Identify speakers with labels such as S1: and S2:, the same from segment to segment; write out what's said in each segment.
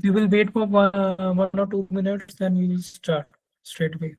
S1: We will wait for 1 or 2 minutes, then we will start straight away.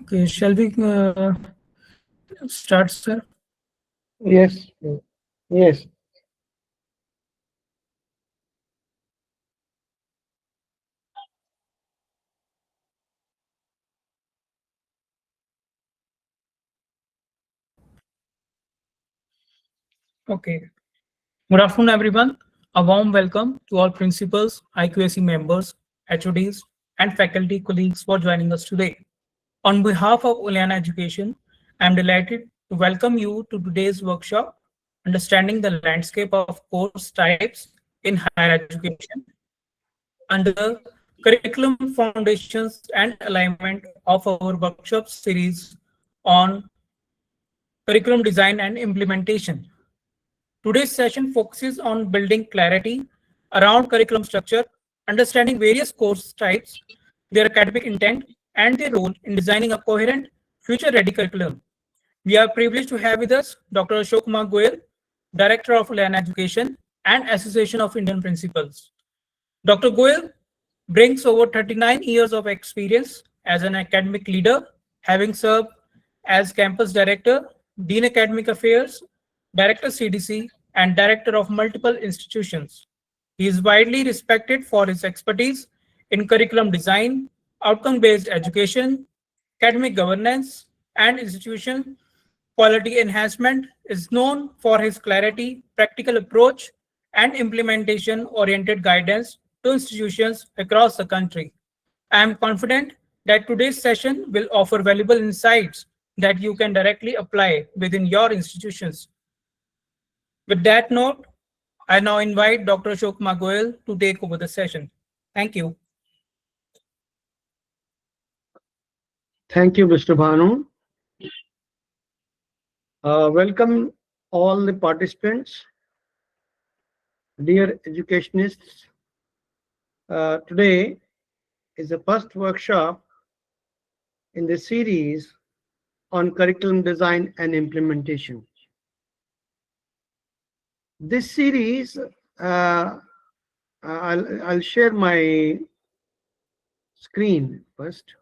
S1: Okay, shall we start, sir?
S2: Yes, yes.
S1: Okay. Good afternoon, everyone. A warm welcome to all principals, IQAC members, HODs, and faculty colleagues for joining us today. On behalf of Uliana Education, I'm delighted to welcome you to today's workshop, Understanding the Landscape of Course Types in Higher Education, under Curriculum Foundations and Alignment of our workshop series on Curriculum Design and Implementation. Today's session focuses on building clarity around curriculum structure, understanding various course types, their academic intent, and their role in designing a coherent, future-ready curriculum. We are privileged to have with us Dr. Ashok Kumar Goyal, Director of Uliana Education and Association of Indian Principals. Dr. Goyal brings over 39 years of experience as an academic leader, having served as campus director, Dean Academic Affairs, Director CDC, and Director of multiple institutions. He is widely respected for his expertise in curriculum design, outcome-based education, academic governance, and institution quality enhancement, is known for his clarity, practical approach, and implementation-oriented guidance to institutions across the country. I am confident that today's session will offer valuable insights that you can directly apply within your institutions. With that note, I now invite Dr. 𝘂𝘶𝘠𝑚𝑎 Goel to take over the session. Thank you.
S2: Thank you, Mr. Bhanu. Welcome all the participants, dear educationists. Today is the first workshop in the series on curriculum design and implementation. This series, I'll share my screen first.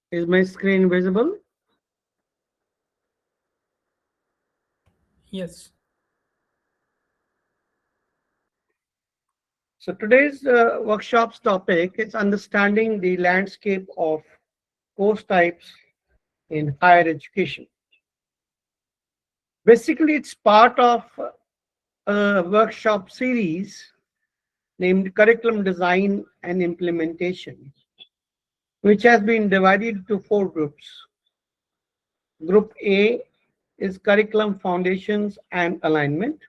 S2: Is my screen visible?
S1: Yes.
S2: So today's workshop's topic is understanding the landscape of course types in higher education. Basically, it's part of a workshop series named Curriculum Design and Implementation, which has been divided into 4 groups. Group A is Curriculum Foundations and Alignment,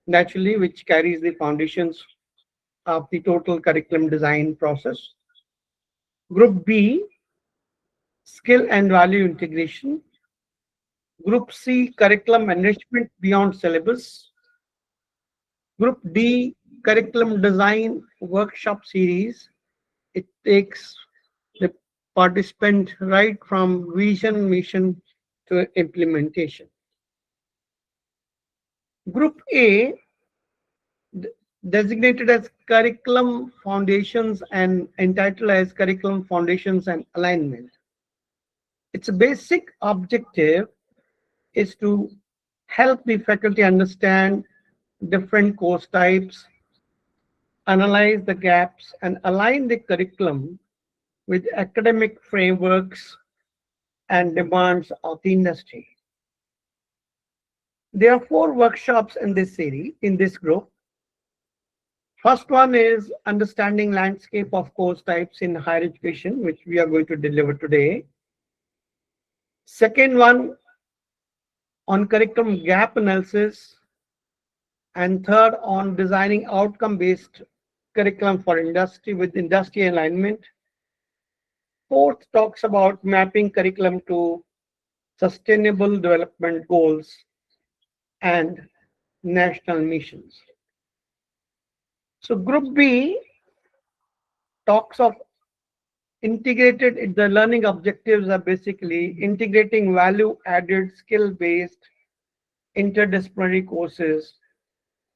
S2: naturally, which carries the foundations of the total curriculum design process. Group B, Skill and Value Integration. Group C, Curriculum Enrichment Beyond Syllabus. Group D, Curriculum Design Workshop Series. It takes the participant right from vision, mission to implementation. Group A, designated as Curriculum Foundations and entitled as Curriculum Foundations and Alignment. Its basic objective is to help the faculty understand different course types, analyze the gaps, and align the curriculum with academic frameworks and demands of the industry. There are 4 workshops in this series, in this group. First one is understanding landscape of course types in higher education, which we are going to deliver today. Second one on curriculum gap analysis, and third on designing outcome-based curriculum for industry with industry alignment. Fourth talks about mapping curriculum to sustainable development goals and national missions. So group B talks of integrated, the learning objectives are basically integrating value-added, skill-based interdisciplinary courses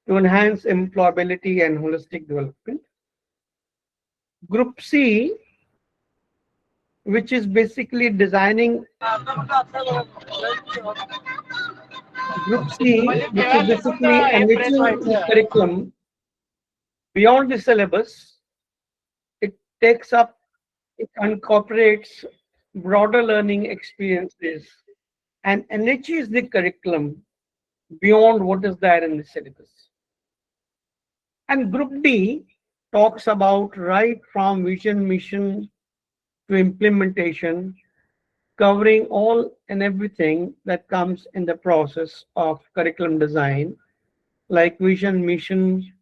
S2: to enhance employability and holistic development. Group C, which is basically designing Group C, which is basically enriching the curriculum beyond the syllabus. It takes up, it incorporates broader learning experiences and enriches the curriculum beyond what is there in the syllabus. And Group D talks about right from vision, mission to implementation, covering all and everything that comes in the process of curriculum design, like vision, mission,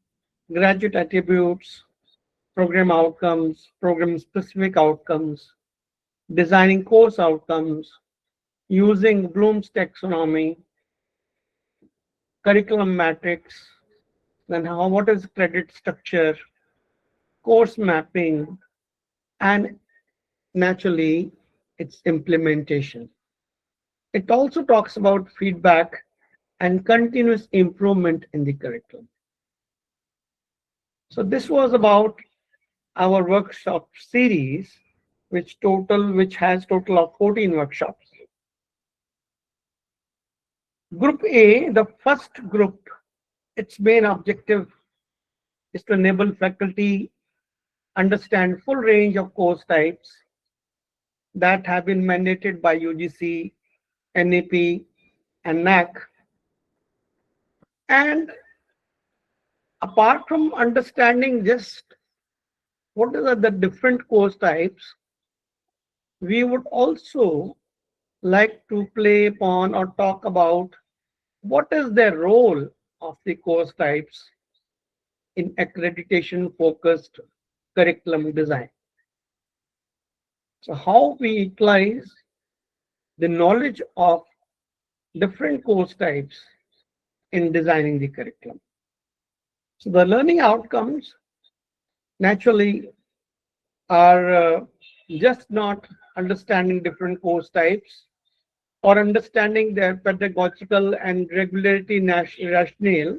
S2: graduate attributes, program outcomes, program-specific outcomes, designing course outcomes, using Bloom's taxonomy, curriculum matrix, then what is credit structure, course mapping, and naturally its implementation. It also talks about feedback and continuous improvement in the curriculum. So this was about our workshop series, which has total of 14 workshops. Group A, the first group, its main objective is to enable faculty understand full range of course types that have been mandated by UGC, NEP, and NAC. And apart from understanding just what are the different course types, we would also like to play upon or talk about what is the role of the course types in accreditation-focused curriculum design. So how we utilize the knowledge of different course types in designing the curriculum. So the learning outcomes naturally are just not understanding different course types or understanding their pedagogical and regularity rationale,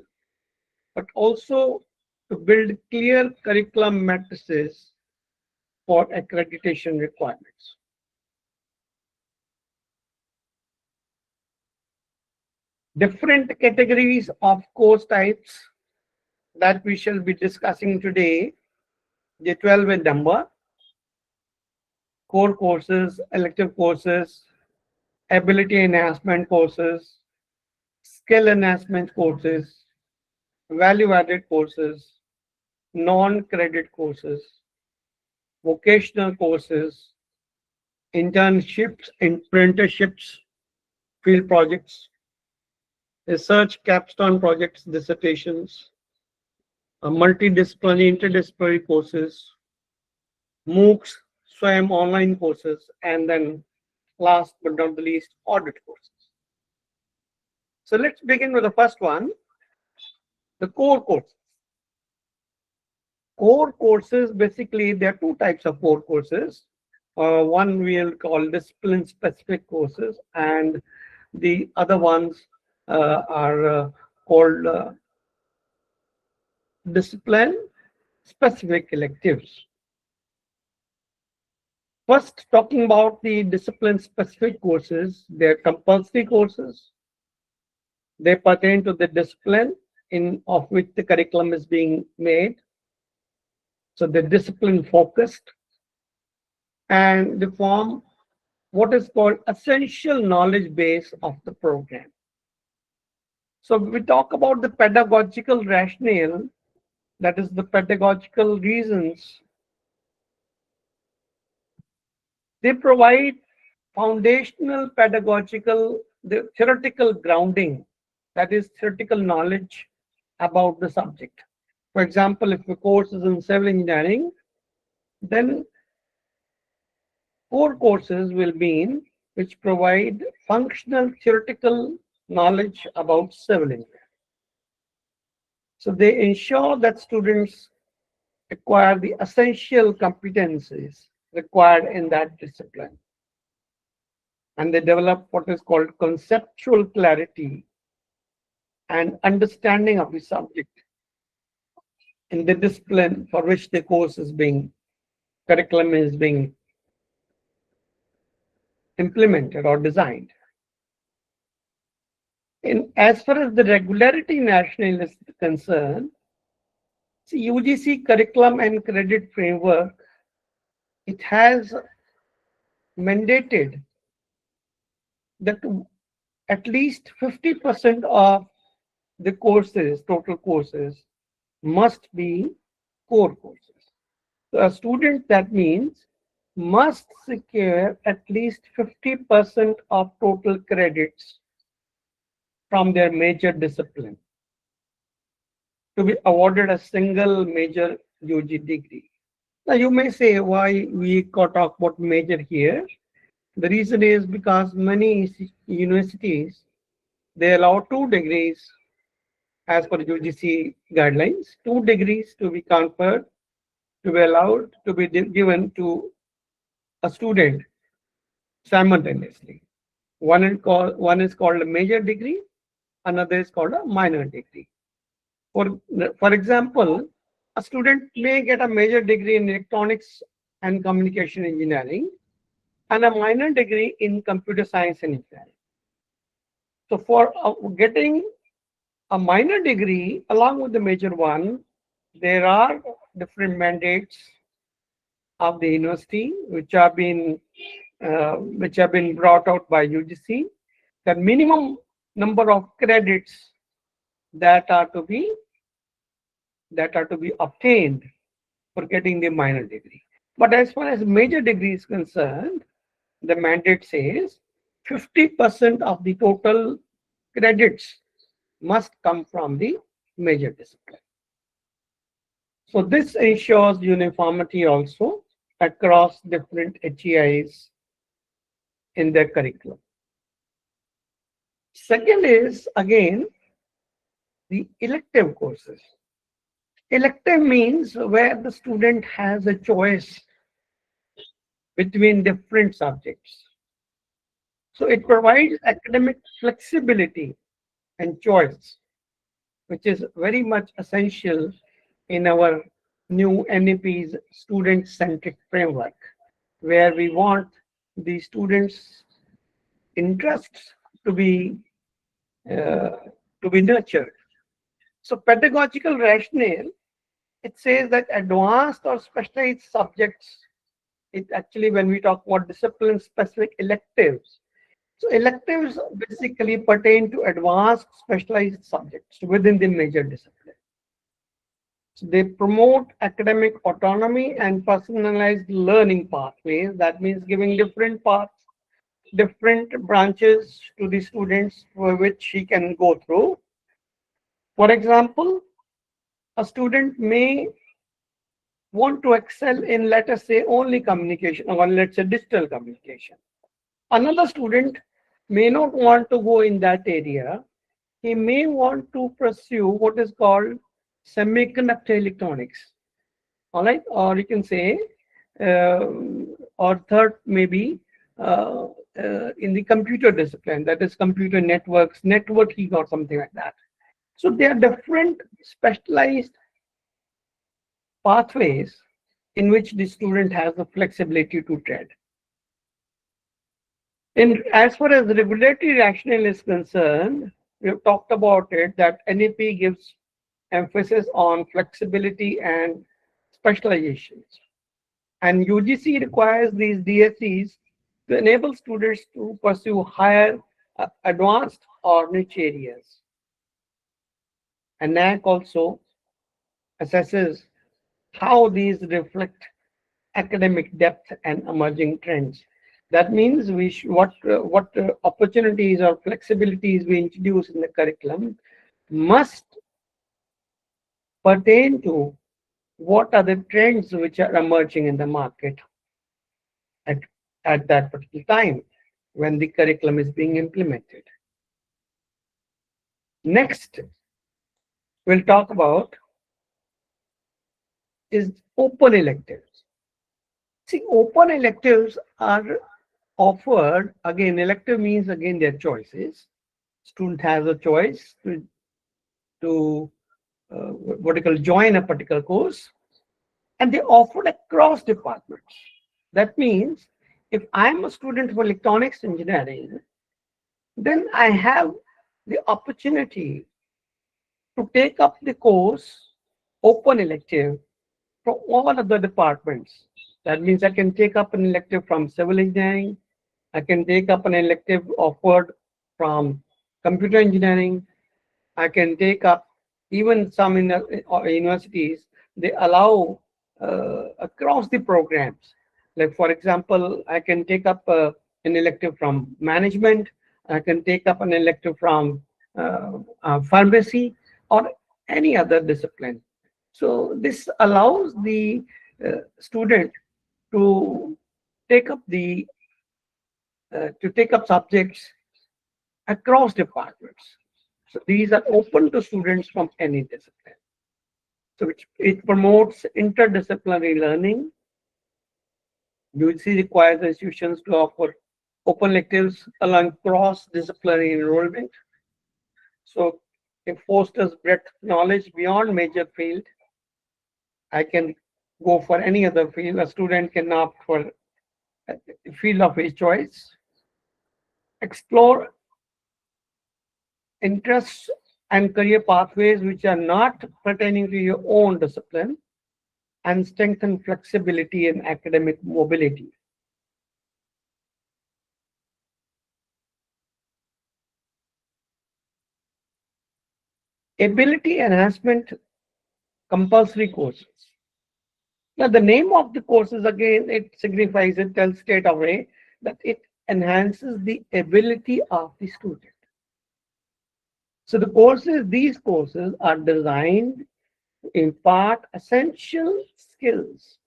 S2: but also to build clear curriculum matrices for accreditation requirements. Different categories of course types that we shall be discussing today: the 12 number, core courses, elective courses, ability enhancement courses, skill enhancement courses, value-added courses, non-credit courses, vocational courses, internships, apprenticeships, field projects, research capstone projects, dissertations, multidisciplinary, interdisciplinary courses, MOOCs, SWAYAM online courses, and then last but not the least, audit courses. So let's begin with the first one, the core courses. Core courses, basically, there are two types of core courses. One we'll call discipline-specific courses, and the other ones are called discipline-specific electives. First, talking about the discipline-specific courses, they're compulsory courses. They pertain to the discipline of which the curriculum is being made. So they're discipline-focused, and they form what is called essential knowledge base of the program. So we talk about the pedagogical rationale, that is the pedagogical reasons. They provide foundational pedagogical, the theoretical grounding, that is theoretical knowledge about the subject. For example, if the course is in civil engineering, then core courses will mean which provide functional theoretical knowledge about civil engineering. So they ensure that students acquire the essential competencies required in that discipline, and they develop what is called conceptual clarity and understanding of the subject in the discipline for which the curriculum is being implemented or designed. As far as the regularity national is concerned, UGC curriculum and credit framework, it has mandated that at least 50% of the courses, total courses, must be core courses. So a student, that means, must secure at least 50% of total credits from their major discipline. to be awarded a single major UG degree. Now you may say why we talk about major here. The reason is because many universities, they allow 2 degrees as per UGC guidelines, 2 degrees to be conferred, to be allowed to be given to a student simultaneously. One is called a major degree, another is called a minor degree. For example, a student may get a major degree in electronics and communication engineering and a minor degree in computer science and engineering. So for getting a minor degree along with the major one, there are different mandates of the university which have been brought out by UGC. The minimum number of credits that are to be obtained for getting the minor degree. But as far as major degree is concerned, the mandate says 50% of the total credits must come from the major discipline. So this ensures uniformity also across different HEIs in their curriculum. Second is again the elective courses. Elective means where the student has a choice between different subjects. So it provides academic flexibility and choice, which is very much essential in our new NEP's student-centric framework, where we want the students' interests to be nurtured. So pedagogical rationale, it says that advanced or specialized subjects, it actually, when we talk about discipline-specific electives, so electives basically pertain to advanced specialized subjects within the major discipline. So they promote academic autonomy and personalized learning pathways. That means giving different paths, different branches to the students for which he can go through. For example, a student may want to excel in, let us say, only communication, or let's say digital communication. Another student may not want to go in that area. He may want to pursue what is called semiconductor electronics. All right, or you can say, or third maybe in the computer discipline, that is computer networks, networking, or something like that. So there are different specialized pathways in which the student has the flexibility to tread. As far as the regulatory rationale is concerned, we have talked about it, that NEP gives emphasis on flexibility and specializations. And UGC requires these DSEs to enable students to pursue higher, advanced or niche areas. And NAC also assesses how these reflect academic depth and emerging trends. That means what opportunities or flexibilities we introduce in the curriculum must pertain to what are the trends which are emerging in the market at that particular time when the curriculum is being implemented. Next, we'll talk about is open electives. See, open electives are offered, again, elective means again their choices. Student has a choice to what you call join a particular course, and they offered across departments. That means if I'm a student of electronics engineering, then I have the opportunity to take up the course open elective from all of the departments. That means I can take up an elective from civil engineering, I can take up an elective offered from computer engineering, I can take up even some universities, they allow across the programs. Like for example, I can take up an elective from management, I can take up an elective from pharmacy, or any other discipline. So this allows the student to take up subjects across departments. So these are open to students from any discipline. So it promotes interdisciplinary learning. UGC requires institutions to offer open electives along cross-disciplinary enrollment. So it fosters breadth of knowledge beyond major field. I can go for any other field. A student can opt for a field of his choice. Explore interests and career pathways which are not pertaining to your own discipline, and strengthen flexibility and academic mobility. Ability enhancement compulsory courses. Now, the name of the courses, again, it signifies, it tells straight away that it enhances the ability of the student. So these courses are designed to impart essential skills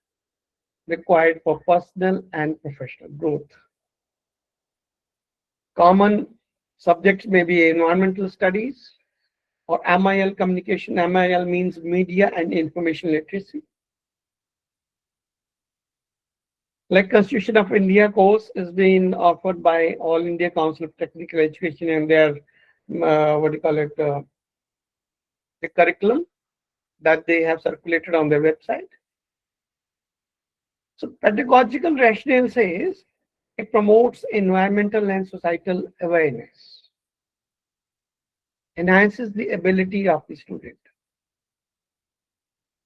S2: required for personal and professional growth. Common subjects may be environmental studies or MIL communication. MIL means media and information literacy. Like Constitution of India course is being offered by All India Council of Technical Education, and their the curriculum that they have circulated on their website. So pedagogical rationale says it promotes environmental and societal awareness, enhances the ability of the student,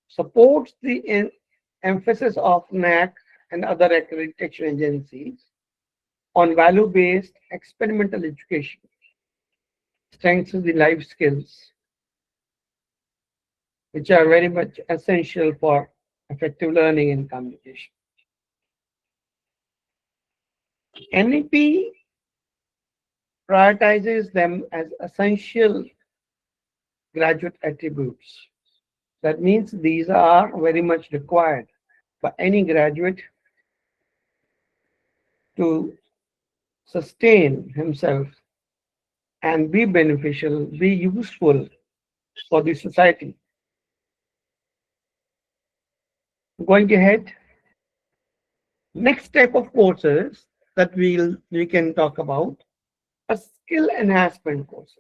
S2: supports the emphasis of NAC and other accreditation agencies on value-based experimental education, strengthens the life skills, which are very much essential for effective learning and communication. NEP prioritizes them as essential graduate attributes. That means these are very much required by any graduate to sustain himself and be beneficial, be useful for the society. Going ahead, next type of courses that we can talk about are skill enhancement courses.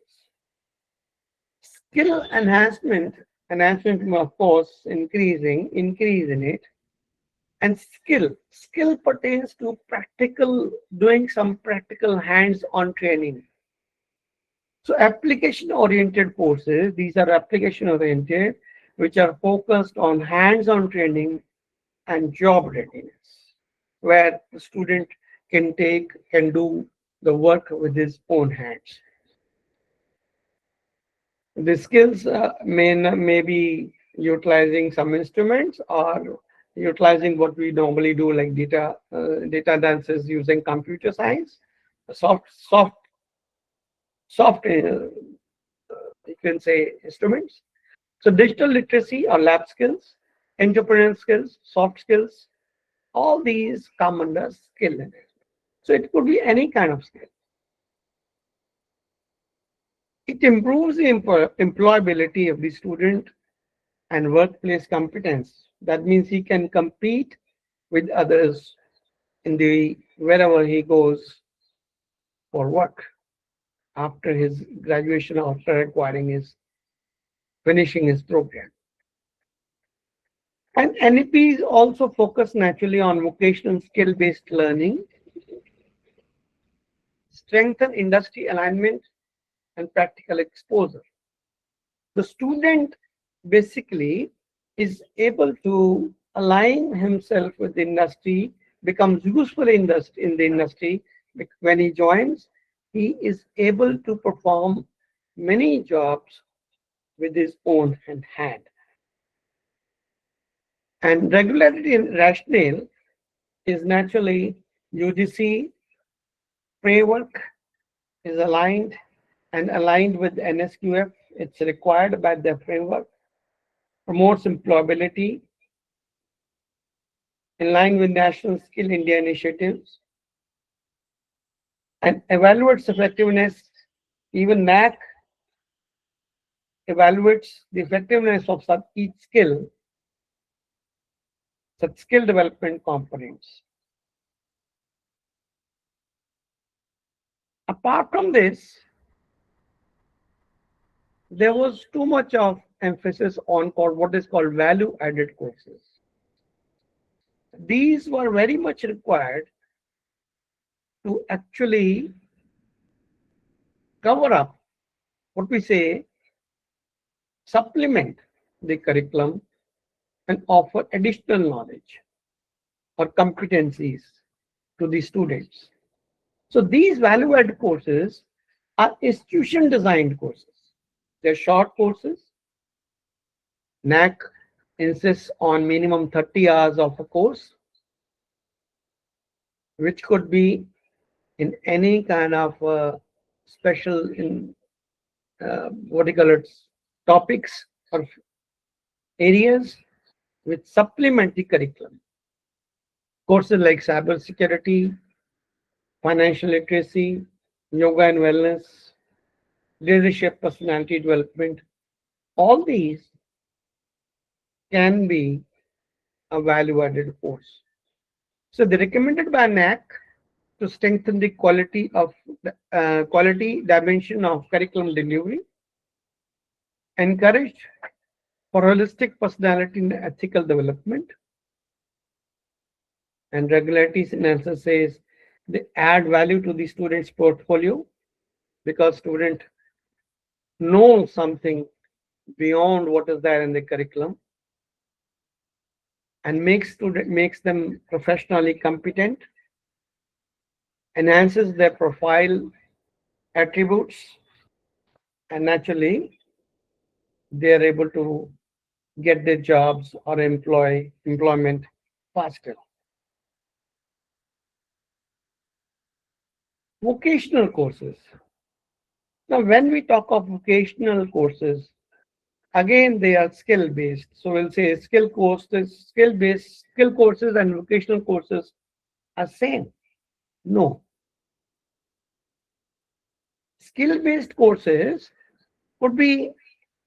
S2: Skill enhancement, of course, increase in it. And skill pertains to doing some practical hands-on training. So application-oriented courses, these are application-oriented, which are focused on hands-on training and job readiness, where the student can do the work with his own hands. The skills may be utilizing some instruments or utilizing what we normally do, like data analysis using computer science, soft you can say instruments. So digital literacy or lab skills, entrepreneurial skills, soft skills, all these come under skill enhancement. So it could be any kind of skill. It improves the employability of the student and workplace competence. That means he can compete with others in wherever he goes for work after his graduation, after finishing his program. And NEPs also focus naturally on vocational skill-based learning, strengthen industry alignment, and practical exposure. The student basically is able to align himself with the industry, becomes useful in the industry. When he joins, he is able to perform many jobs with his own hand. And regularity and rationale is naturally UGC framework is aligned with NSQF It's required by the framework, promotes employability in line with National Skill India initiatives, and evaluates effectiveness. Even NAC evaluates the effectiveness of such skill development components. Apart from this, there was too much of emphasis on what is called value-added courses. These were very much required to actually cover up what we say, supplement the curriculum and offer additional knowledge or competencies to the students. So these value-added courses are institution-designed courses. They're short courses. NAC insists on minimum 30 hours of a course, which could be in any kind of special topics or areas which supplement the curriculum. Courses like cybersecurity, financial literacy, yoga and wellness, leadership, personality development, all these can be a value-added course. So they recommended by NAC to strengthen the quality dimension of curriculum delivery, encouraged for holistic personality and ethical development, and regularities in says they add value to the student's portfolio because student know something beyond what is there in the curriculum and makes them professionally competent, enhances their profile attributes, and naturally they are able to get their jobs or employment faster. Vocational courses. Now, when we talk of vocational courses, again they are skill-based. So we'll say skill courses and vocational courses are same. No. Skill-based courses could be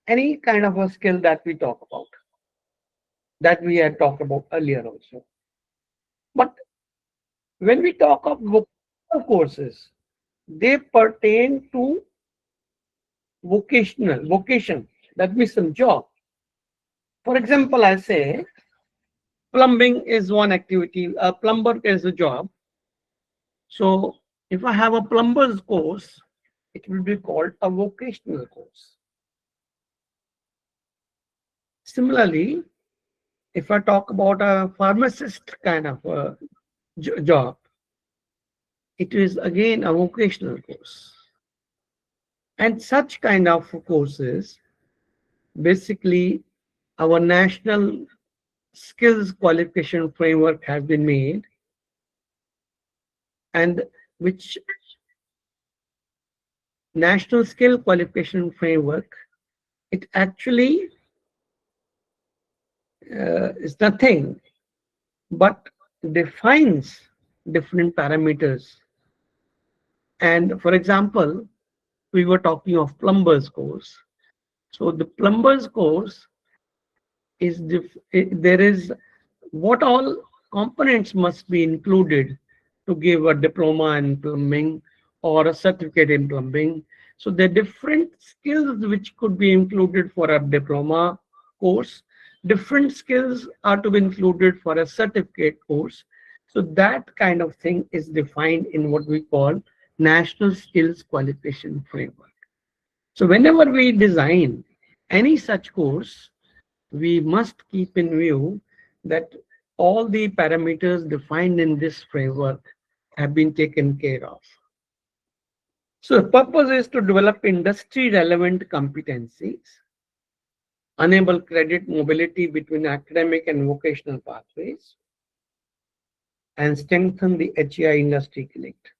S2: any kind of a skill that we talk about, that we had talked about earlier also. But when we talk of vocational courses, they pertain to vocation, that means some job. For example, I say plumbing is one activity, a plumber is a job. So if I have a plumber's course, it will be called a vocational course. Similarly, if I talk about a pharmacist kind of a job, it is again a vocational course. And such kind of courses, basically our national skills qualification framework has been made, and which national skill qualification framework, it actually is nothing but defines different parameters. And for example, we were talking of plumber's course. So the plumber's course is there is what all components must be included to give a diploma in plumbing or a certificate in plumbing. So the different skills which could be included for a diploma course, different skills are to be included for a certificate course. So that kind of thing is defined in what we call National Skills Qualification Framework. So whenever we design any such course, we must keep in view that all the parameters defined in this framework have been taken care of. So the purpose is to develop industry-relevant competencies, enable credit mobility between academic and vocational pathways, and strengthen the HEI industry connect.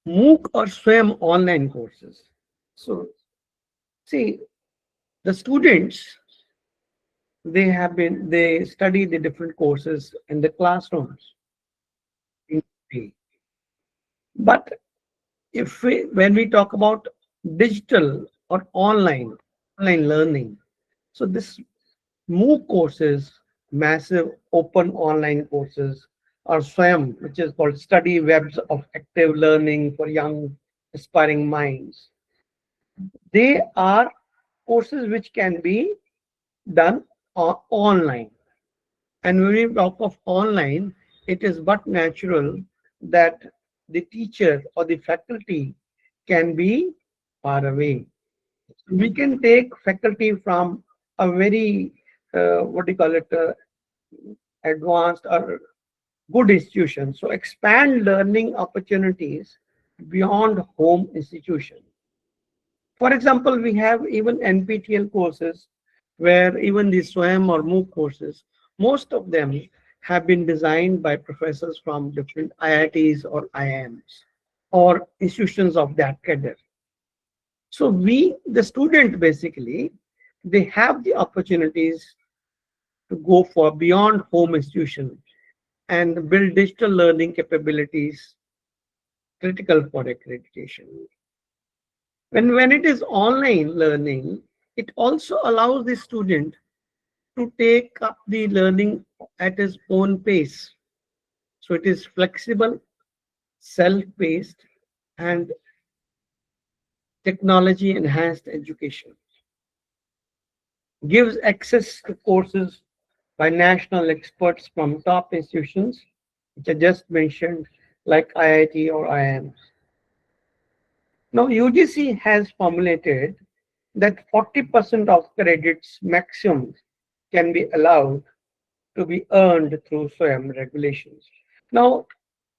S2: MOOC or SWAYAM online courses. So, see, the students, they study the different courses in the classrooms. But when we talk about digital or online learning, so this MOOC courses, massive open online courses, or SWAYAM, which is called Study Webs of Active Learning for Young Aspiring Minds. They are courses which can be done online. And when we talk of online, it is but natural that the teacher or the faculty can be far away. We can take faculty from a very, advanced or good institution. So expand learning opportunities beyond home institution. For example, we have even NPTEL courses where even the SWAYAM or MOOC courses, most of them have been designed by professors from different IITs or IIMs or institutions of that cadre. So the student basically, they have the opportunities to go for beyond home institution and build digital learning capabilities critical for accreditation. When it is online learning, it also allows the student to take up the learning at his own pace. So it is flexible, self-paced, and technology enhanced education. Gives access to courses by national experts from top institutions, which I just mentioned, like IIT or IIMs. Now, UGC has formulated that 40% of credits maximum can be allowed to be earned through SWAYAM regulations. Now,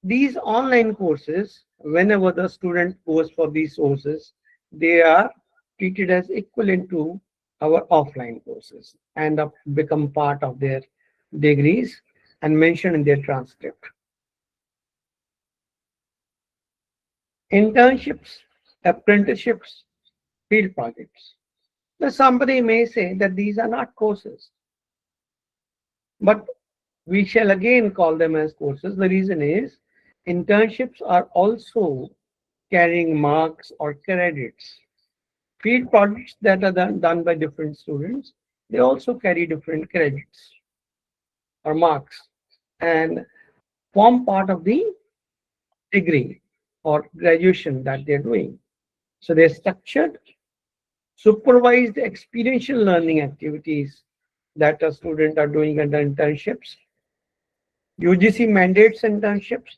S2: these online courses, whenever the student goes for these courses, they are treated as equivalent to our offline courses and become part of their degrees and mentioned in their transcript. Internships, apprenticeships, field projects. Now, somebody may say that these are not courses, but we shall again call them as courses. The reason is internships are also carrying marks or credits. Field projects that are done by different students, they also carry different credits or marks and form part of the degree or graduation that they're doing. So they're structured, supervised experiential learning activities that a student are doing under internships. UGC mandates internships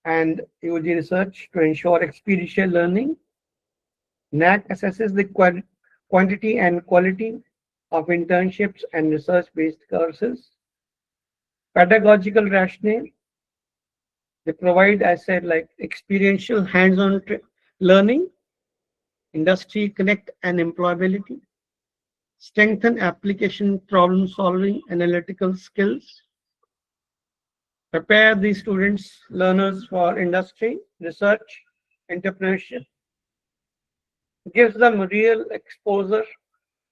S2: and UG research to ensure experiential learning. NAC assesses the quantity and quality of internships and research-based courses. Pedagogical rationale. They provide, as said, like experiential hands-on learning, industry connect and employability, strengthen application problem solving analytical skills, prepare the students, learners for industry, research, entrepreneurship, gives them real exposure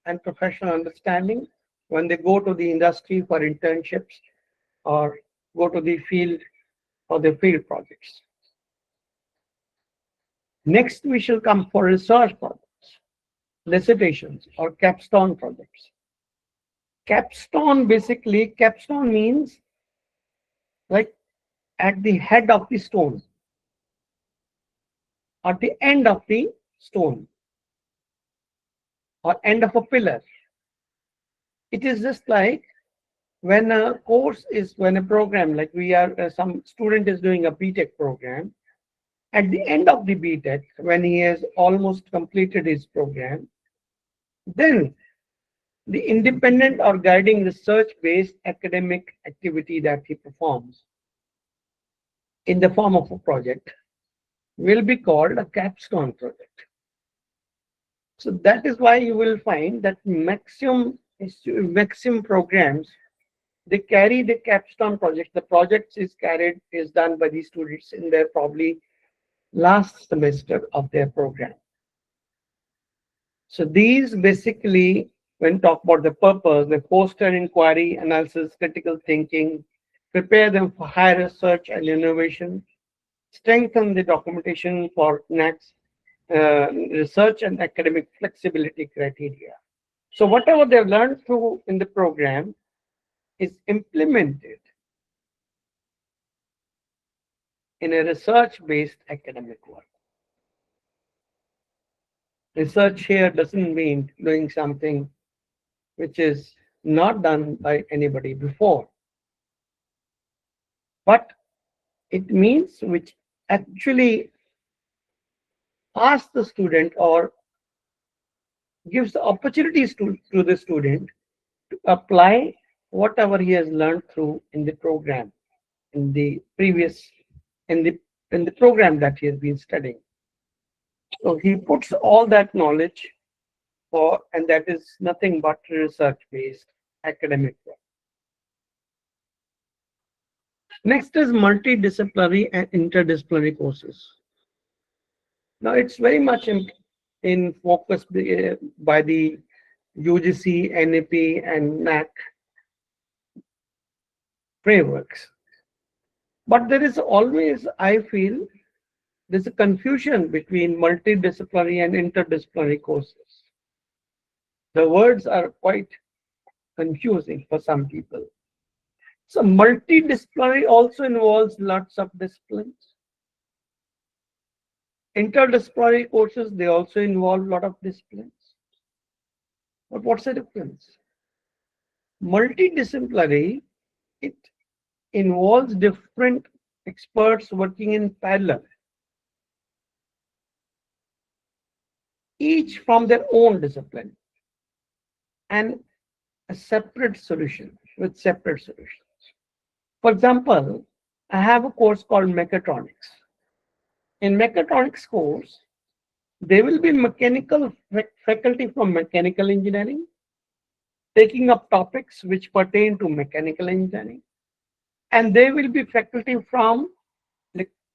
S2: and professional understanding when they go to the industry for internships or go to the field for their field projects. Next, we shall come for research projects, dissertations or capstone projects. Capstone, basically, capstone means like at the head of the stone, at the end of the stone, or end of a pillar. It is just like when a course is, when a program, like we are, some student is doing a BTech program, at the end of the BTech, when he has almost completed his program, then the independent or guiding research-based academic activity that he performs in the form of a project will be called a capstone project. So that is why you will find that maximum programs, they carry the capstone project. The project is done by the students in their probably last semester of their program. So these basically, when talk about the purpose, they foster inquiry, analysis, critical thinking, prepare them for higher research and innovation, strengthen the documentation for next research and academic flexibility criteria. So whatever they've learned through in the program is implemented in a research-based academic work. Research here doesn't mean doing something which is not done by anybody before, but it means which actually asks the student or gives the opportunities to the student to apply whatever he has learned through in the program, in the previous, in the program that he has been studying. So he puts all that knowledge for, and that is nothing but research-based academic work. Next is multidisciplinary and interdisciplinary courses. Now it's very much in focus by the UGC, NAP, and NAC frameworks. But there is always, I feel, there's a confusion between multidisciplinary and interdisciplinary courses. The words are quite confusing for some people. So multidisciplinary also involves lots of disciplines. Interdisciplinary courses, they also involve a lot of disciplines. But what's the difference? Multidisciplinary, it involves different experts working in parallel, each from their own discipline, and a separate solution with separate solutions. For example, I have a course called mechatronics. In mechatronics course, there will be mechanical faculty from mechanical engineering, taking up topics which pertain to mechanical engineering. And there will be faculty from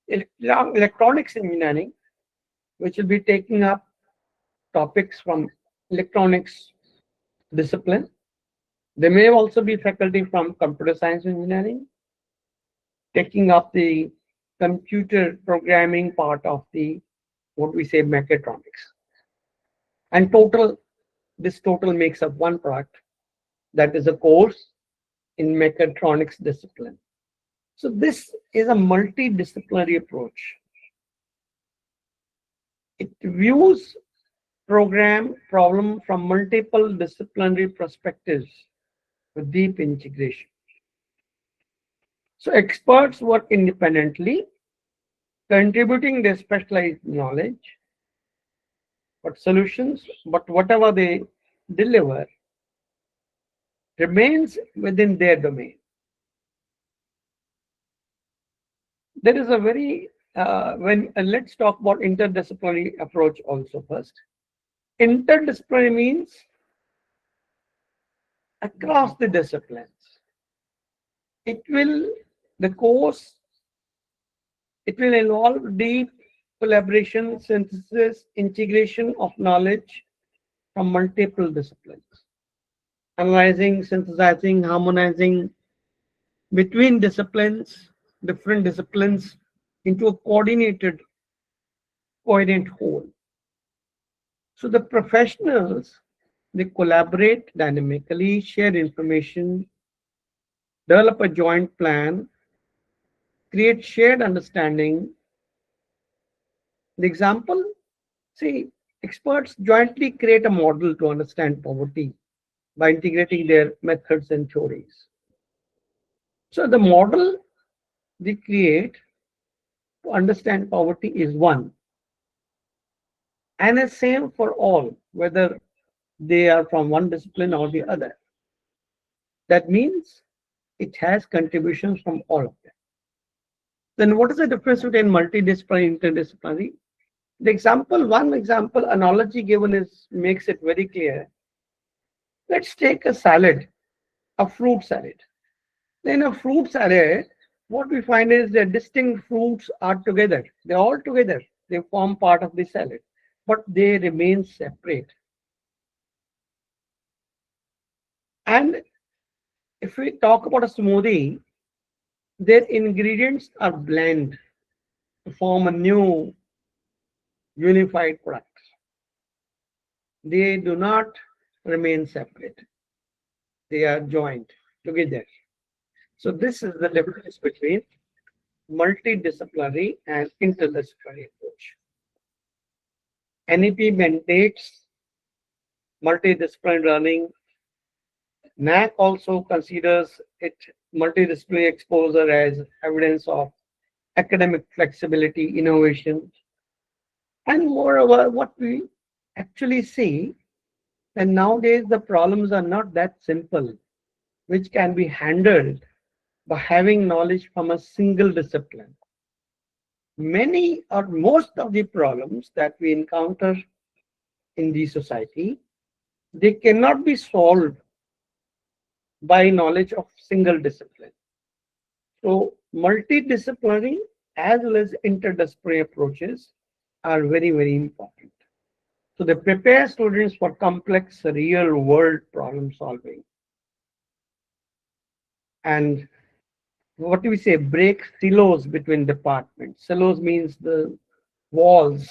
S2: electronics engineering, which will be taking up topics from electronics discipline. There may also be faculty from computer science engineering, taking up the computer programming part of the, what we say, mechatronics. And this total makes up one product, that is a course in mechatronics discipline. So this is a multidisciplinary approach. It views program problem from multiple disciplinary perspectives with deep integration. So experts work independently, contributing their specialized knowledge, but whatever they deliver remains within their domain. There is a very, let's talk about interdisciplinary approach also first. Interdisciplinary means across the disciplines. The course will involve deep collaboration, synthesis, integration of knowledge from multiple disciplines, analyzing, synthesizing, harmonizing between disciplines, different disciplines into a coordinated, coherent whole. So the professionals, they collaborate dynamically, share information, develop a joint plan, create shared understanding. The example, see, experts jointly create a model to understand poverty by integrating their methods and theories. So the model they create to understand poverty is one, and it's same for all, whether they are from one discipline or the other. That means it has contributions from all of them. Then what is the difference between multidisciplinary and interdisciplinary? One example analogy given makes it very clear. Let's take a salad, a fruit salad. In a fruit salad, what we find is the distinct fruits are together. They're all together. They form part of the salad, but they remain separate. And if we talk about a smoothie, their ingredients are blend to form a new unified product. They do not remain separate. They are joined together. So this is the difference between multidisciplinary and interdisciplinary approach. NEP mandates multidisciplinary learning. NAAC also considers it multidisciplinary exposure as evidence of academic flexibility, innovation. And moreover, what we actually see, and nowadays the problems are not that simple, which can be handled by having knowledge from a single discipline. Many or most of the problems that we encounter in the society, they cannot be solved by knowledge of single discipline. So multidisciplinary as well as interdisciplinary approaches are very, very important. So they prepare students for complex real world problem solving. And what do we say? Break silos between departments. Silos means the walls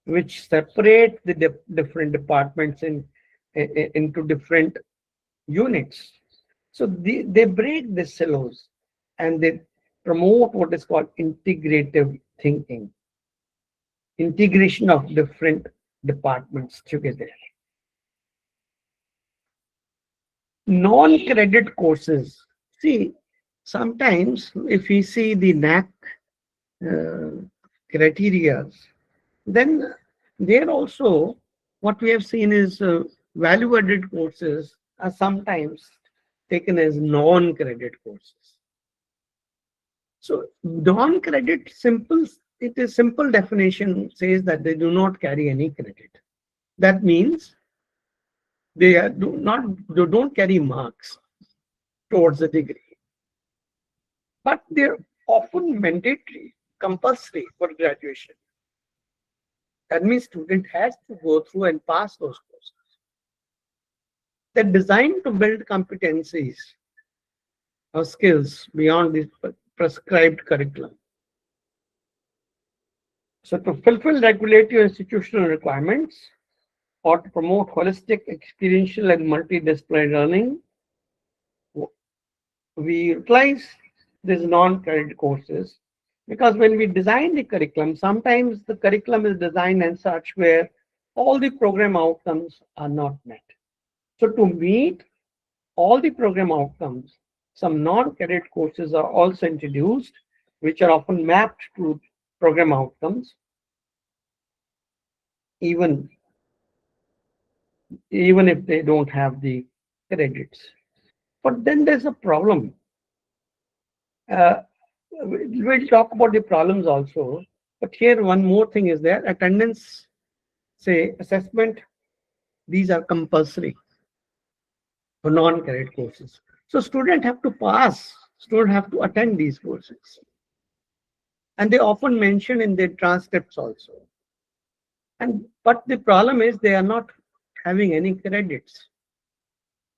S2: which separate the different departments into different units. So they break the silos and they promote what is called integrative thinking, integration of different departments together. Non-credit courses. See, sometimes if we see the NAAC criteria, then there also what we have seen is value-added courses are sometimes taken as non-credit courses. So non-credit, simple definition says that they do not carry any credit. That means they don't carry marks towards the degree, but they're often mandatory, compulsory for graduation. That means student has to go through and pass those courses. They're designed to build competencies or skills beyond the prescribed curriculum. So to fulfill regulatory institutional requirements or to promote holistic, experiential and multidisciplinary learning, we utilize these non-credit courses, because when we design the curriculum, sometimes the curriculum is designed in such where all the program outcomes are not met. So to meet all the program outcomes, some non-credit courses are also introduced, which are often mapped to program outcomes, even if they don't have the credits. But then there's a problem. We'll talk about the problems also, but here one more thing is there. Attendance, say assessment, these are compulsory for non-credit courses. So students have to pass, students have to attend these courses. And they often mention in their transcripts also. But the problem is they are not having any credits.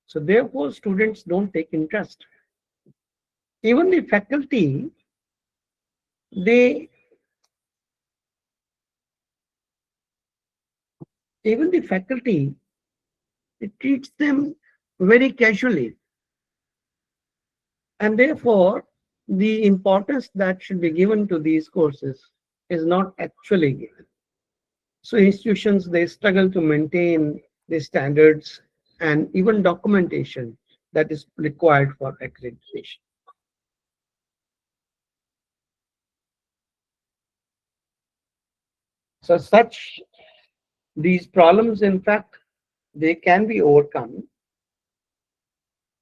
S2: So therefore students don't take interest. Even the faculty, it treats them very casually. And therefore, the importance that should be given to these courses is not actually given. So institutions, they struggle to maintain the standards and even documentation that is required for accreditation. So these problems, in fact, they can be overcome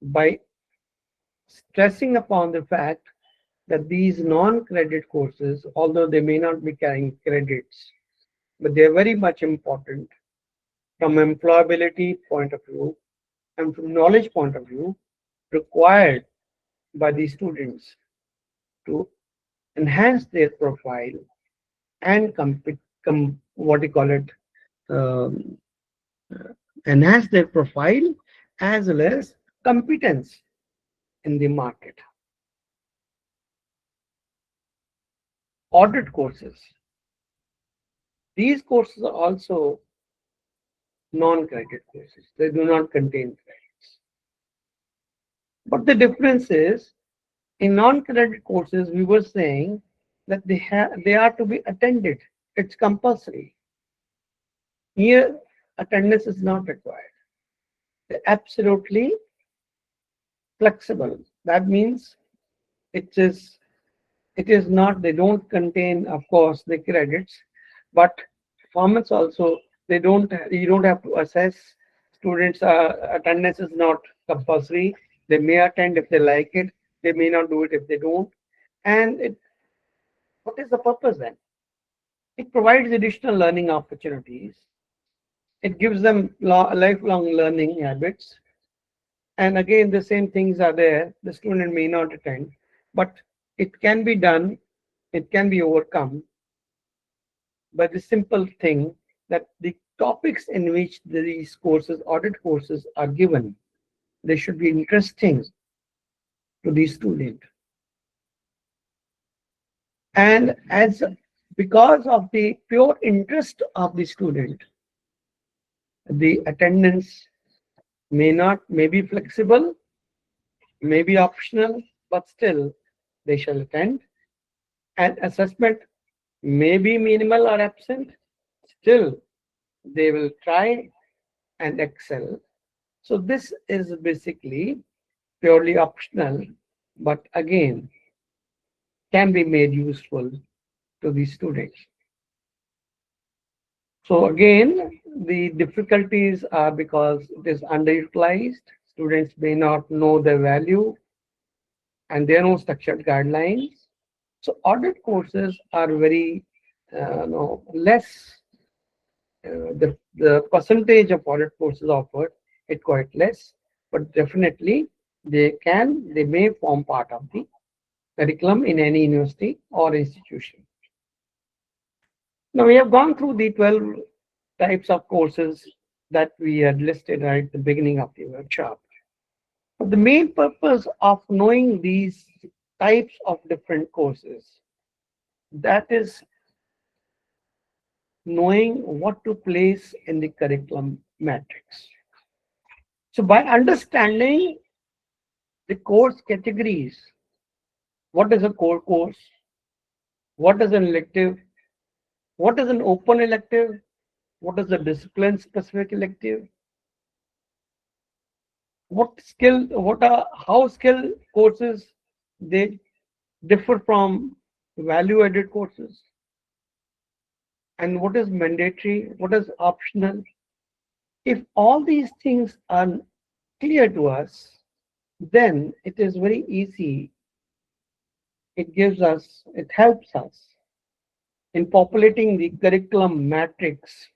S2: by stressing upon the fact that these non-credit courses, although they may not be carrying credits, but they're very much important from employability point of view and from knowledge point of view required by the students to enhance their profile and um, enhance their profile as well as competence in the market. Audit courses. These courses are also non-credit courses. They do not contain credits. But the difference is, in non-credit courses, we were saying that they are to be attended. It's compulsory. Here, attendance is not required. They're absolutely flexible. That means it is not, they don't contain, of course, the credits, but performance also, you don't have to assess. Students' attendance is not compulsory. They may attend if they like it. They may not do it if they don't. And what is the purpose then? It provides additional learning opportunities. It gives them lifelong learning habits. And again, the same things are there. The student may not attend, but it can be done. It can be overcome by the simple thing that the topics in which these courses, audit courses, are given, they should be interesting to the student. And because of the pure interest of the student, the attendance may be flexible, may be optional, but still they shall attend. And assessment may be minimal or absent, still they will try and excel. So this is basically purely optional, but again can be made useful to the students. So again, the difficulties are because it is underutilized. Students may not know their value, and there are no structured guidelines. So audit courses are very less. The percentage of audit courses offered is quite less, but definitely they may form part of the curriculum in any university or institution. Now we have gone through the 12 types of courses that we had listed right at the beginning of the workshop. But the main purpose of knowing these types of different courses, that is knowing what to place in the curriculum matrix. So by understanding the course categories, what is a core course, what is an elective, what is an open elective, what is a discipline specific elective, how skill courses they differ from value added courses, and what is mandatory, what is optional. If all these things are clear to us, then it is very easy. It helps us in populating the curriculum matrix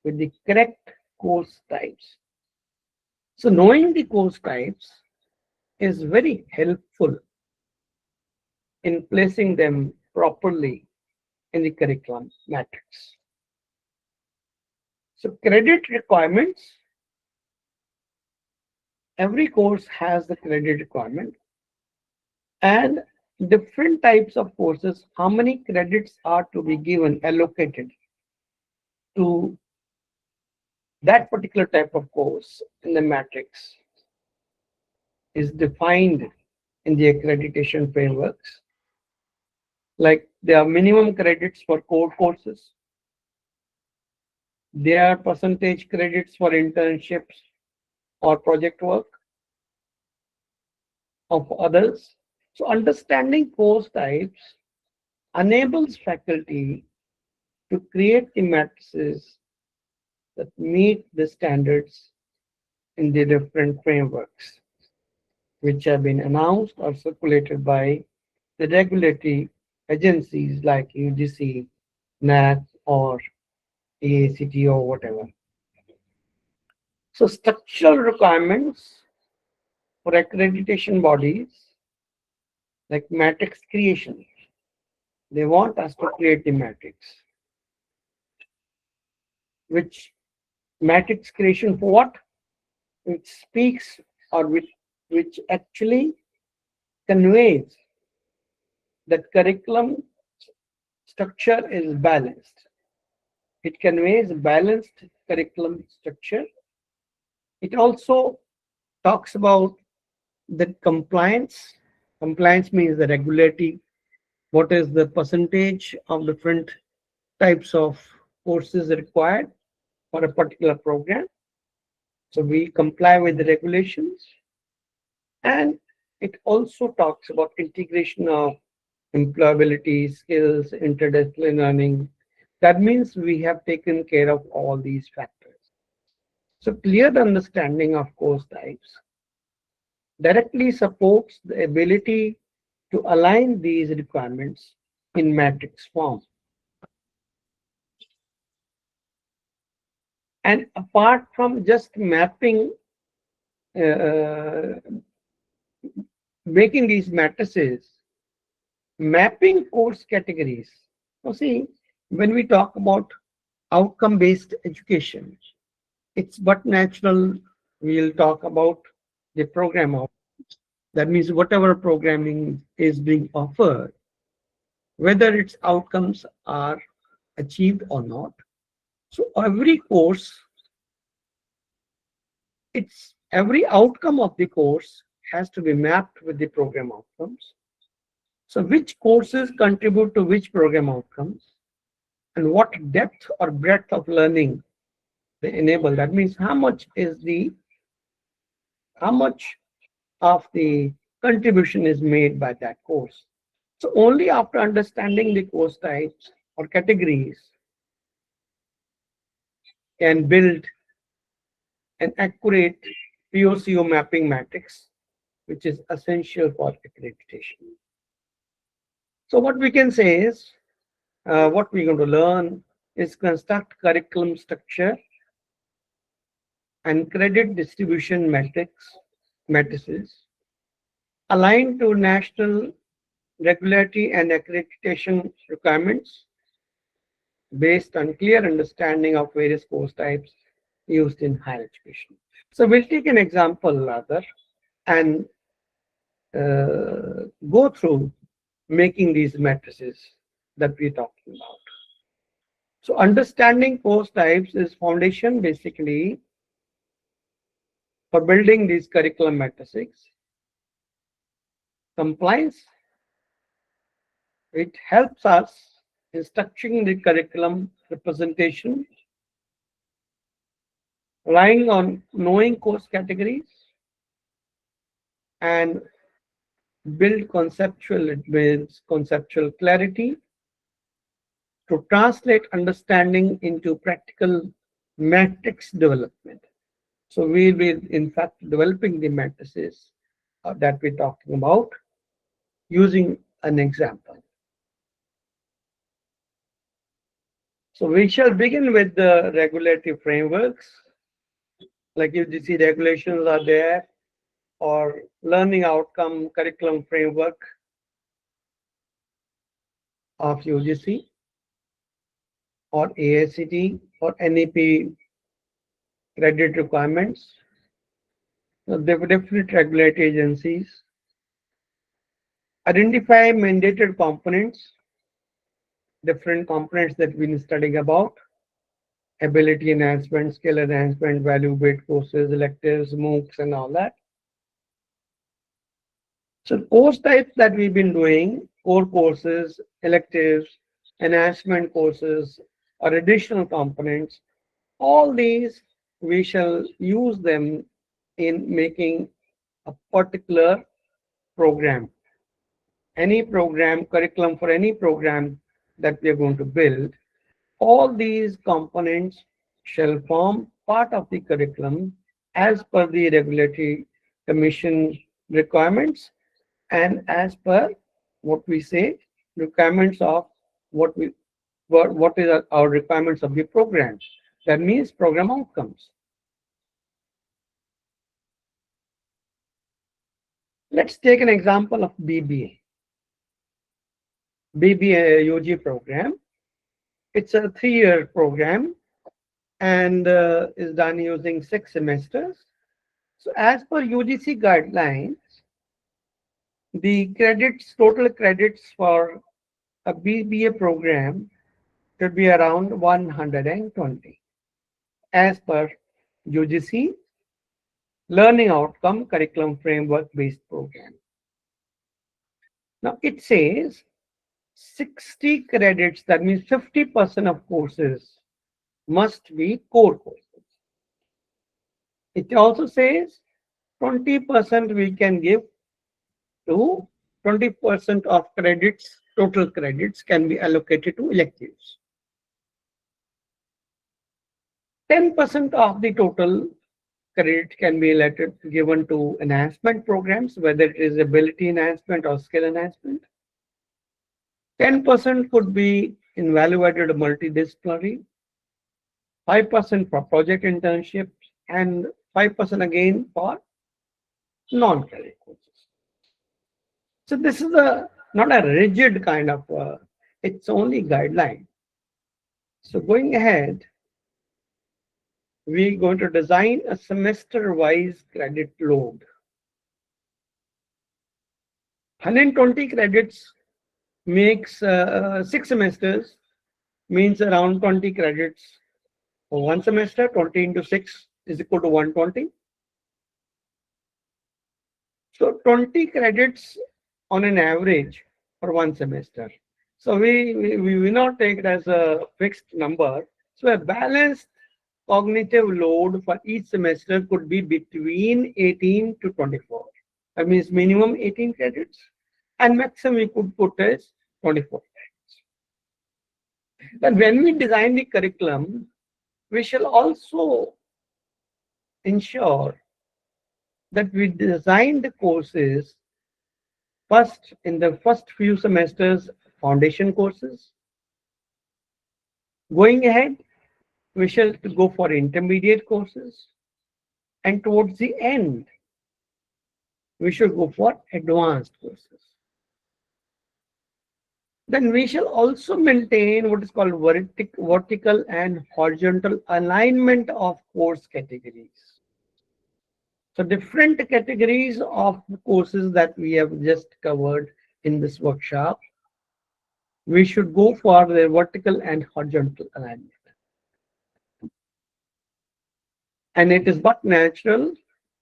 S2: with the correct course types. So knowing the course types is very helpful in placing them properly in the curriculum matrix. So credit requirements. Every course has the credit requirement, and different types of courses, how many credits are to be given, allocated to that particular type of course in the matrix is defined in the accreditation frameworks. Like there are minimum credits for core courses. There are percentage credits for internships or project work of others. So understanding course types enables faculty to create the matrices that meet the standards in the different frameworks, which have been announced or circulated by the regulatory agencies like UGC, NAC, or AECC, or whatever. So structural requirements for accreditation bodies like matrix creation. They want us to create the matrix. Which matrix creation for what? Which speaks or which actually conveys that curriculum structure is balanced. It conveys balanced curriculum structure. It also talks about the compliance. Compliance means the regularity. What is the percentage of different types of courses required for a particular program? So we comply with the regulations. And it also talks about integration of employability, skills, interdisciplinary learning. That means we have taken care of all these factors. So clear understanding of course types directly supports the ability to align these requirements in matrix form. And apart from just mapping, making these matrices, mapping course categories. Now see, when we talk about outcome-based education, it's but natural we'll talk about the program outcomes. That means whatever programming is being offered, whether its outcomes are achieved or not. So every course, every outcome of the course has to be mapped with the program outcomes. So which courses contribute to which program outcomes and what depth or breadth of learning they enable. That means how much of the contribution is made by that course. So only after understanding the course types or categories can build an accurate POCO mapping matrix, which is essential for accreditation. So what we can say is, what we're going to learn is construct curriculum structure and credit distribution matrices aligned to national regulatory and accreditation requirements based on clear understanding of various course types used in higher education. So we'll take an example rather and go through making these matrices that we're talking about. So understanding course types is foundation basically for building these curriculum matrices. Compliance, it helps us in structuring the curriculum representation, relying on knowing course categories and build conceptual clarity to translate understanding into practical matrix development. So we will be in fact developing the matrices that we're talking about using an example. So we shall begin with the regulatory frameworks. Like UGC regulations are there, or learning outcome curriculum framework of UGC or AICTE or NEP credit requirements. So there were different regulatory agencies. Identify mandated components, different components that we've been studying about: ability enhancement, skill enhancement, value-based courses, electives, MOOCs, and all that. So course types that we've been doing, core courses, electives, enhancement courses, or additional components, all these we shall use them in making a particular program. Any program, curriculum for any program that we are going to build, all these components shall form part of the curriculum as per the regulatory commission requirements and as per what we say requirements of what is our requirements of the program. That means program outcomes. Let's take an example of BBA. BBA UG program. It's a 3-year program and is done using 6 semesters. So as per UGC guidelines, the total credits for a BBA program should be around 120 as per UGC Learning Outcome Curriculum Framework based program. Now it says 60 credits, that means 50% of courses must be core courses. It also says 20% we can give to 20% of credits, total credits can be allocated to electives. 10% of the total credit can be given to enhancement programs, whether it is ability enhancement or skill enhancement. 10% could be in value-added multidisciplinary, 5% for project internships, and 5% again for non-credit courses. So this is not a rigid kind of, it's only guideline. So going ahead, we're going to design a semester-wise credit load. 120 credits makes 6 semesters, means around 20 credits for one semester. 20 into 6 is equal to 120. So 20 credits on an average for one semester. So we will not take it as a fixed number. So a balanced cognitive load for each semester could be between 18 to 24. That means minimum 18 credits and maximum we could put as 24 credits. Then when we design the curriculum, we shall also ensure that we design the courses first in the first few semesters, foundation courses. Going ahead, we shall go for intermediate courses, and towards the end, we should go for advanced courses. Then we shall also maintain what is called vertical and horizontal alignment of course categories. So different categories of the courses that we have just covered in this workshop, we should go for the vertical and horizontal alignment. And it is but natural.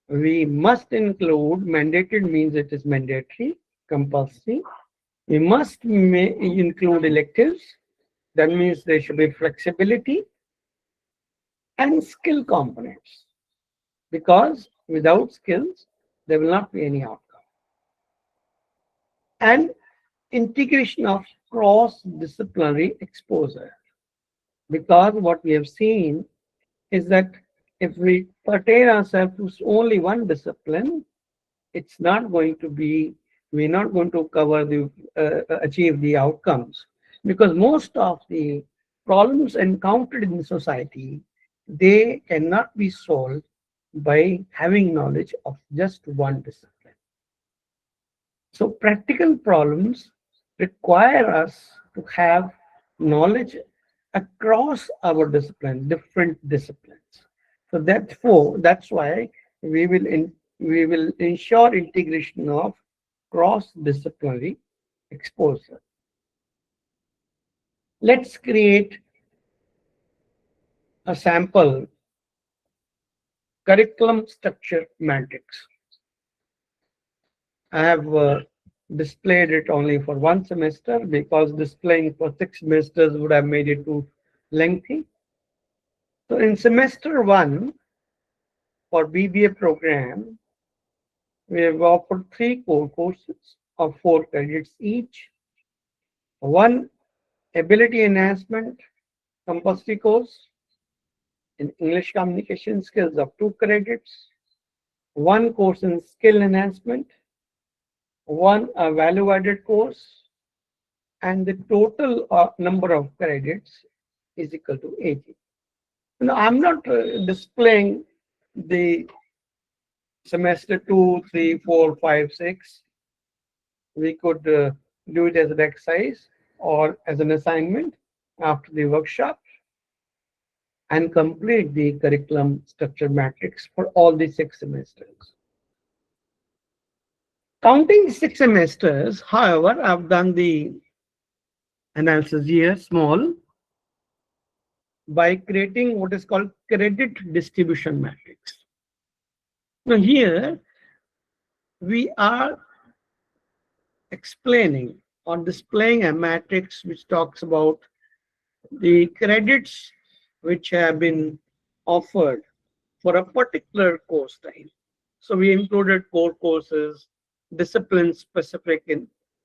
S2: We must include mandated, means it is mandatory, compulsory. We must include electives. That means there should be flexibility and skill components, because without skills, there will not be any outcome. And integration of cross-disciplinary exposure, because what we have seen is that if we pertain ourselves to only one discipline, it's not going to be, we're not going to cover the achieve the outcomes, because most of the problems encountered in society, they cannot be solved by having knowledge of just one discipline. So practical problems require us to have knowledge across our discipline, different disciplines. So therefore, that's why we will ensure integration of cross-disciplinary exposure. Let's create a sample curriculum structure matrix. I have displayed it only for one semester, because displaying for 6 semesters would have made it too lengthy. So in semester 1 for BBA program, we have offered 3 core courses of 4 credits each. 1 ability enhancement compulsory course in English communication skills of 2 credits. 1 course in skill enhancement. 1 value-added course, and the total number of credits is equal to 80. Now, I'm not displaying the semester 2, 3, 4, 5, 6. We could do it as an exercise. or as an assignment after the workshop and complete the curriculum structure matrix for all the 6 semesters. Counting 6 semesters, however, I've done the analysis here small by creating what is called credit distribution matrix. Now here we are explaining or displaying a matrix which talks about the credits which have been offered for a particular course time. So we included core courses, discipline-specific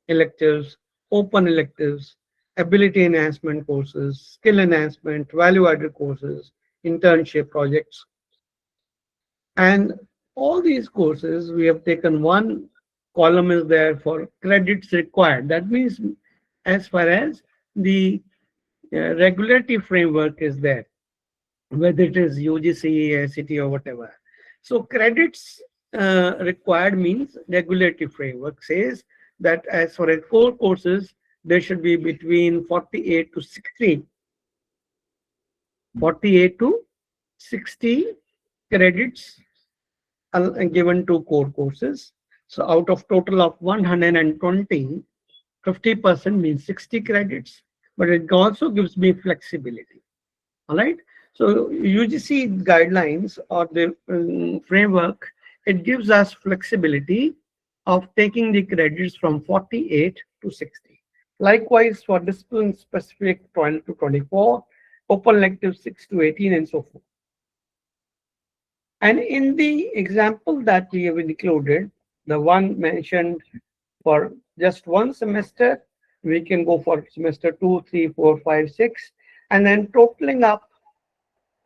S2: electives, open electives, ability enhancement courses, skill enhancement, value-added courses, internship projects. And all these courses, we have taken one column is there for credits required. That means as far as the regulatory framework is there, whether it is UGC, AICT or whatever. So credits required means regulatory framework says that as for a core courses, there should be between 48 to 60. 48 to 60 credits given to core courses. So out of total of 120, 50% means 60 credits, but it also gives me flexibility. All right. So UGC guidelines or the framework, it gives us flexibility of taking the credits from 48 to 60. Likewise, for discipline specific 12 to 24, open elective 6 to 18 and so forth. And in the example that we have included, the one mentioned for just one semester, we can go for semester 2, 3, 4, 5, 6, and then totaling up,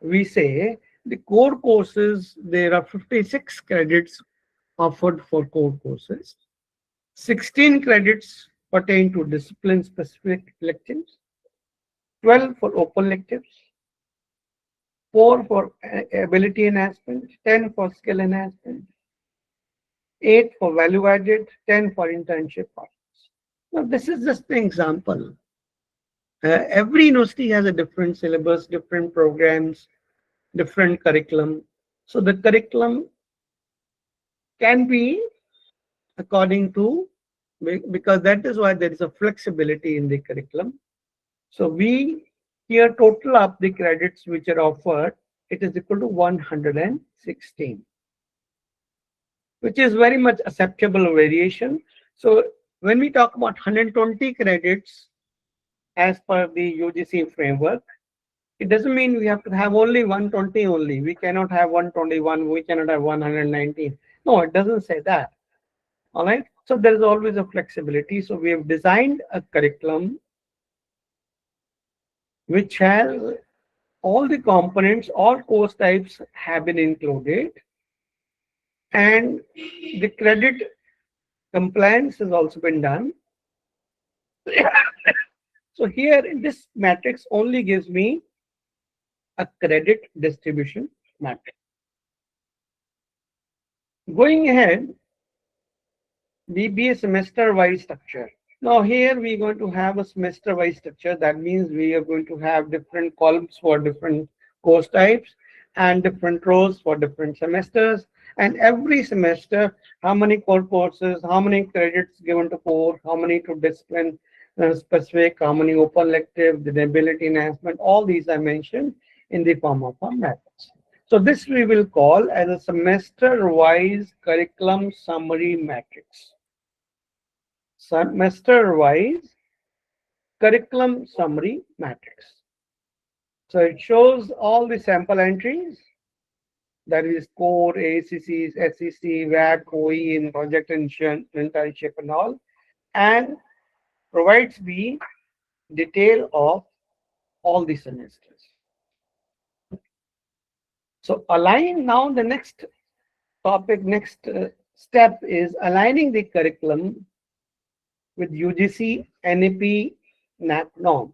S2: we say the core courses, there are 56 credits offered for core courses, 16 credits pertain to discipline specific electives, 12 for open electives, 4 for ability enhancement, 10 for skill enhancement, 8 for value added, 10 for internship projects. Now this is just an example. Every university has a different syllabus, different programs, different curriculum. So the curriculum can be according to, because that is why there is a flexibility in the curriculum. So we here total up the credits which are offered, it is equal to 116, which is very much acceptable variation. So when we talk about 120 credits as per the UGC framework, it doesn't mean we have to have only 120 only. We cannot have 121, we cannot have 119. No, it doesn't say that. All right. So there is always a flexibility. So we have designed a curriculum which has all the components, all course types have been included, and the credit compliance has also been done. So here in this matrix only gives me a credit distribution matrix. Going ahead, a semester-wise structure. Now here we are going to have a semester-wise structure. That means we are going to have different columns for different course types and different rows for different semesters. And every semester, how many core courses, how many credits given to core, how many to discipline specific, how many open elective, the ability enhancement, all these I mentioned in the form of a matrix. So this we will call as a semester-wise curriculum summary matrix. Semester-wise curriculum summary matrix. So it shows all the sample entries, that is core, AECCs, SEC, VAT, OE, in project internship and all, and provides the detail of all the semesters. So align now the next topic, next step is aligning the curriculum with UGC, NEP, NAP norms.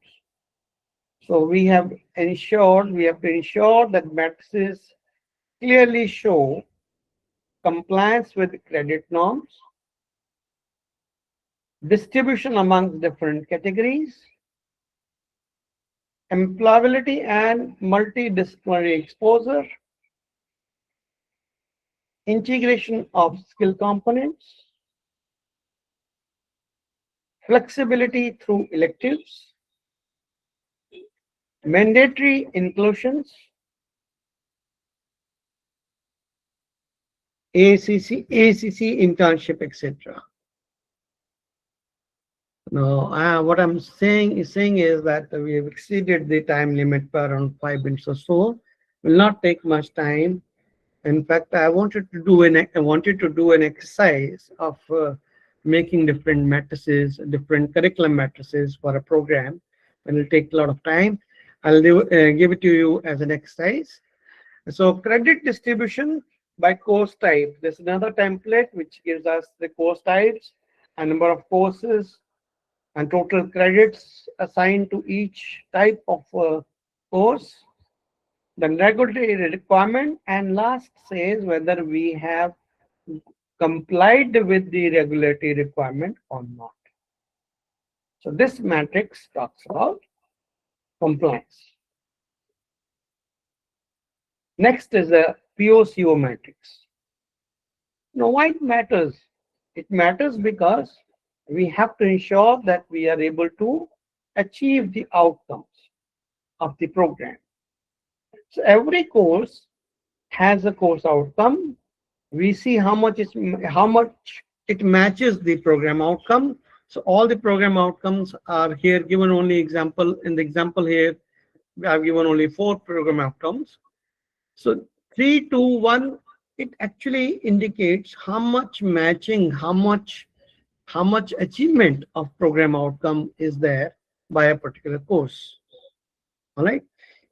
S2: So we have to ensure that matrices clearly show compliance with credit norms, distribution amongst different categories, employability and multidisciplinary exposure, integration of skill components, flexibility through electives, mandatory inclusions, AECC internship, etc. Now, what I'm saying is that we have exceeded the time limit by around 5 minutes or so. Will not take much time. In fact, I wanted to do an exercise of making different matrices, different curriculum matrices for a program, and it'll take a lot of time. I'll give it to you as an exercise. So, credit distribution by course type. There's another template which gives us the course types and number of courses and total credits assigned to each type of course, the regulatory requirement, and last says whether we have complied with the regulatory requirement or not. So this matrix talks about compliance. Next is a POCO matrix. Now, why it matters? It matters because we have to ensure that we are able to achieve the outcomes of the program. So every course has a course outcome. We see how much it matches the program outcome. So all the program outcomes are here given only example. In the example here, we have given only 4 program outcomes. So 3, 2, 1, it actually indicates how much matching, how much achievement of program outcome is there by a particular course. All right.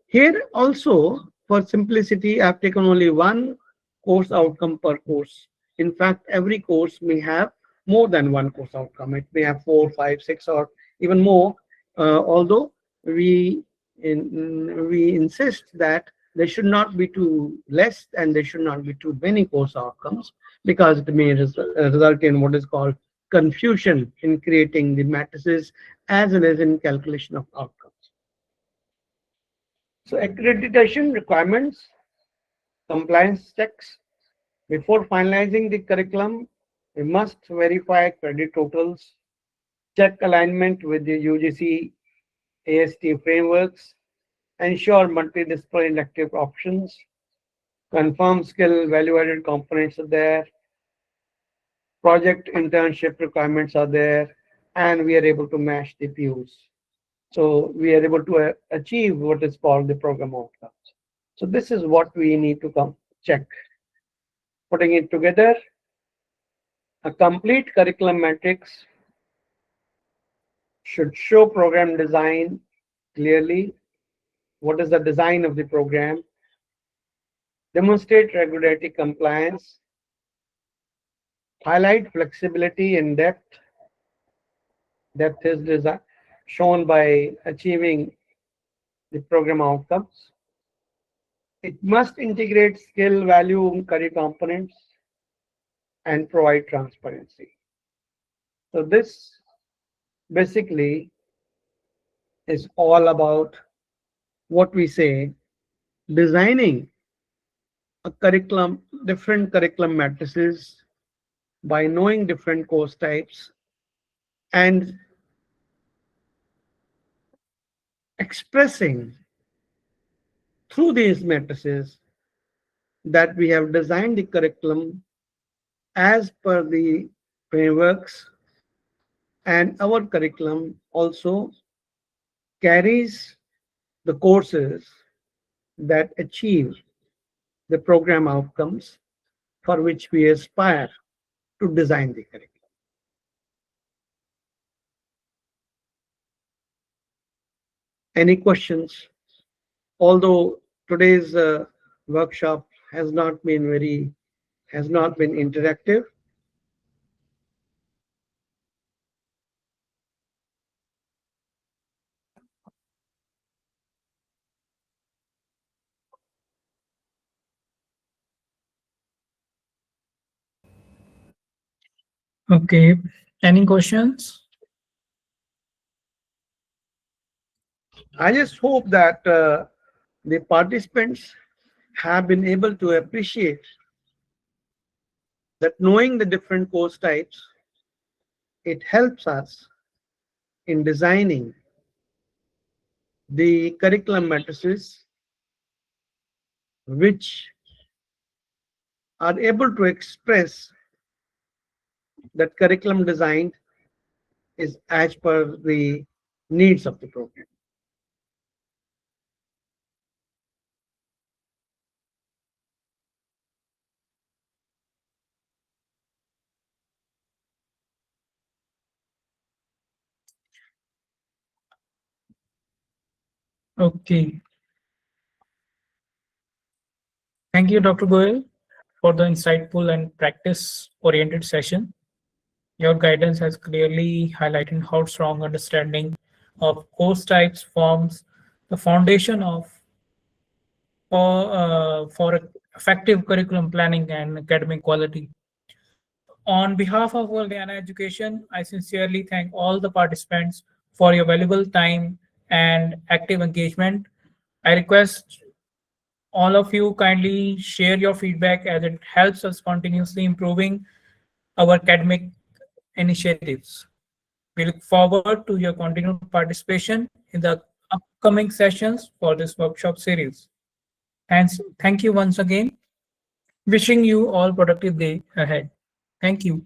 S2: Here also, for simplicity, I've taken only 1 course outcome per course. In fact, every course may have more than 1 course outcome. It may have 4, 5, 6, or even more. Although we insist that there should not be too less and there should not be too many course outcomes, because it may result in what is called confusion in creating the matrices as well as in calculation of outcomes. So accreditation requirements, compliance checks. Before finalizing the curriculum, we must verify credit totals, check alignment with the UGC AST frameworks, ensure multidisciplinary elective options, confirm skill value-added components are there, project internship requirements are there, and we are able to match the PUs. So we are able to achieve what is called the program outcomes. So this is what we need to check. Putting it together, a complete curriculum matrix should show program design clearly. What is the design of the program? Demonstrate regulatory compliance. Highlight flexibility and depth. Depth is shown by achieving the program outcomes. It must integrate skill, value, and career components and provide transparency. So this basically is all about what we say, designing a curriculum, different curriculum matrices by knowing different course types and expressing through these matrices that we have designed the curriculum as per the frameworks, and our curriculum also carries the courses that achieve the program outcomes for which we aspire to design the curriculum. Any questions? Although today's workshop has not been interactive.
S1: Okay. Any questions?
S2: I just hope that the participants have been able to appreciate that knowing the different course types, it helps us in designing the curriculum matrices which are able to express that curriculum design is as per the needs of the program.
S1: Okay. Thank you, Dr. Goyal, for the insightful and practice-oriented session. Your guidance has clearly highlighted how strong understanding of course types forms the foundation for effective curriculum planning and academic quality. On behalf of World Diana Education, I sincerely thank all the participants for your valuable time and active engagement. I request all of you kindly share your feedback as it helps us continuously improving our academic initiatives. We look forward to your continued participation in the upcoming sessions for this workshop series. Thank you once again. Wishing you all productive day ahead. Thank you.